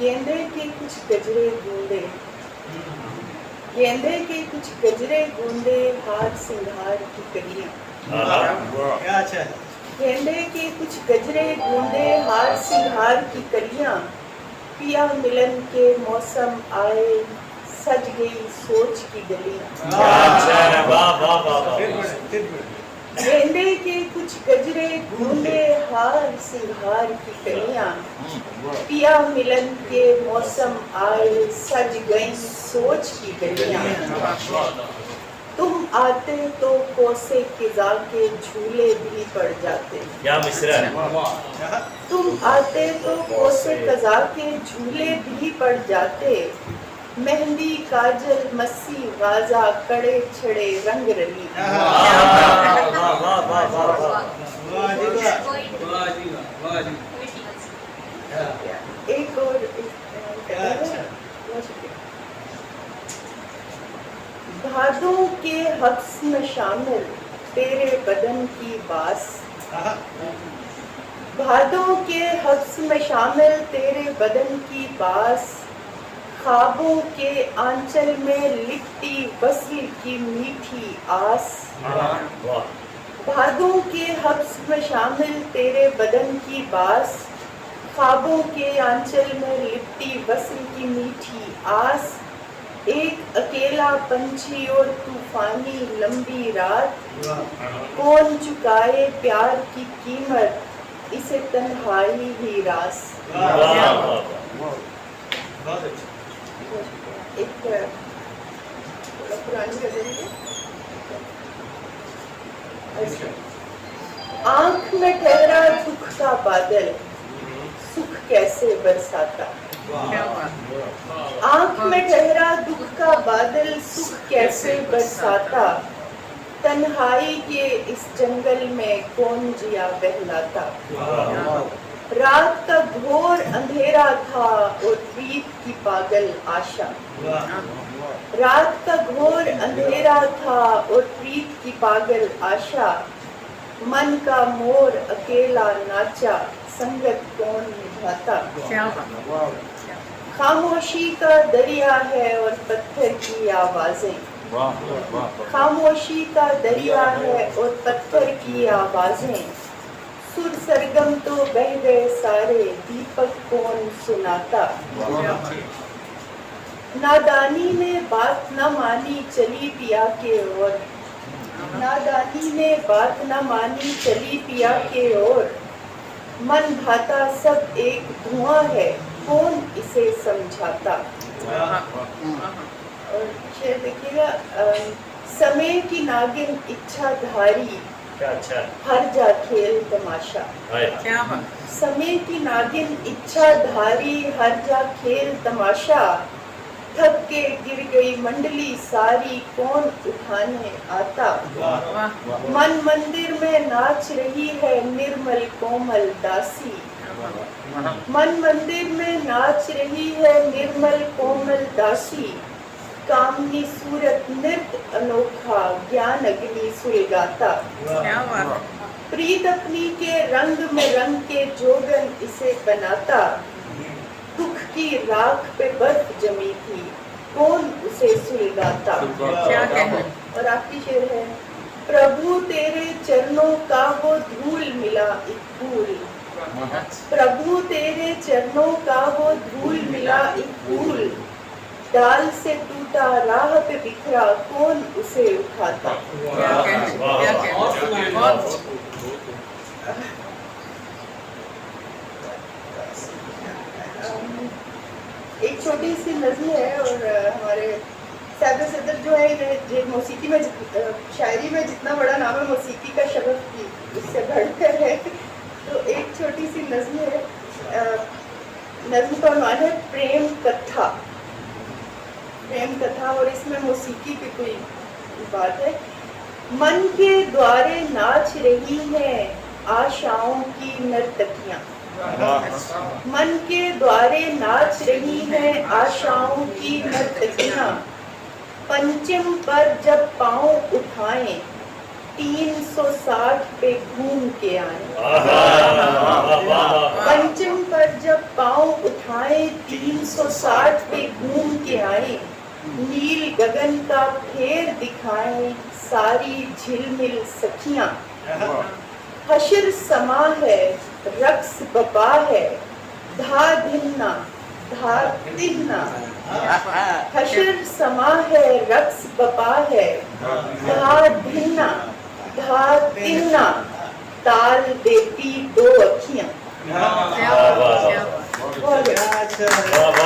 गेंदे के कुछ गजरे गूंदे, गेंदे के कुछ गजरे गूंदे, हार सिंगार की कलियां। क्या अच्छा है। गेंदे के कुछ गजरे गूंदे, हार सिंगार की कलियां। पिया मिलन के मौसम आए, सज गई सोच की गलियां। गेंदे के कुछ गजरे गूंदे, हार सिंगार की कलियां। पिया मिलन के मौसम आए, सज गई सोच की गलियां। तुम आते तो कोसे किज़ा के झूले भी पड़ जाते। क्या मिश्रण। तुम आते तो कोसे कज़ा के झूले भी पड़ जाते। मेहंदी काजल मस्सी गाजा कड़े छड़े रंग रली। एक और भादों के हब्स में शामिल तेरे बदन की बास। भादों के हब्स में शामिल तेरे बदन की बास। ख्वाबों के आंचल में लिपटी वस्ल की मीठी आस। भादों के हब्स में शामिल तेरे बदन की बास। ख्वाबों के आंचल में लिपटी वस्ल की मीठी आस। एक अकेला पंछी और तूफानी लंबी रात। कौन चुकाए प्यार की कीमत, इसे तन्हाई ही रास। एक पुरानी गजल है। आंख में ठहरा दुख का बादल, सुख कैसे बरसाता। आंख में ठहरा दुख का बादल, सुख कैसे बरसाता। तन्हाई के इस जंगल में कौन जिया बहलाता। रात का घोर अंधेरा था और प्रीत की पागल आशा। रात का घोर अंधेरा था और प्रीत की पागल आशा। मन का मोर अकेला नाचा, संगत कौन निभाता। खामोशी का दरिया है और पत्थर की आवाजें। खामोशी का दरिया है और पत्थर की आवाजें। सुर सरगम तो बह गए सारे, दीपक कौन सुनाता। नादानी ने बात न मानी चली पिया के ओर। नादानी ने बात न मानी चली पिया के ओर। मन भाता सब एक धुआं है, कौन इसे समझाता। और शेर देखिएगा, समय की नागिन इच्छाधारी, हर जा खेल तमाशा। समय की नागिन इच्छाधारी, हर जा खेल तमाशा। थक के गिर गई मंडली सारी, कौन उठाने आता। मन मंदिर में नाच रही है निर्मल कोमल दासी। मन मंदिर में नाच रही है निर्मल कोमल दासी। कामनी सूरत नृत्य अनोखा, ज्ञान अग्नि सुलगाता। प्रीत अपनी के रंग में रंग के जोगन इसे बनाता। दुख की राख पे बर्फ जमी थी, कौन उसे सुलगाता। और आपकी शेर है, प्रभु तेरे चरणों का वो धूल मिला एक फूल। प्रभु तेरे चरणों का वो धूल मिला एक फूल। डाल से टूटा राह पे बिखरा, कौन उसे उठाता। एक छोटी सी नज़्म है और हमारे सादर सदर जो है मौसीकी में शायरी में जितना बड़ा नाम है मौसीकी का शगफ की उससे बढ़कर है। तो एक छोटी सी नज़्म है, नज़्म का नाम है प्रेम कथा। प्रेम कथा और इसमें मौसीकी की कोई बात है। मन के द्वारे नाच रही हैं आशाओं की नर्तकियां। मन के द्वारे नाच रही हैं आशाओं की नर्तकियां। पंचम पर जब पांव उठाएं 360 पे घूम के आए। वाह। पंचम पर जब पांव उठाए 360 पे घूम के आए। नील गगन का फेर दिखाए सारी झिलमिल सखियां। हशर समा है रक्स बपा है धा धिन्ना धा तिन्ना। हशर समा है रक्स बपा है धा धिन्ना धा तिन्ना। ताल देती दो अखियां। वाह।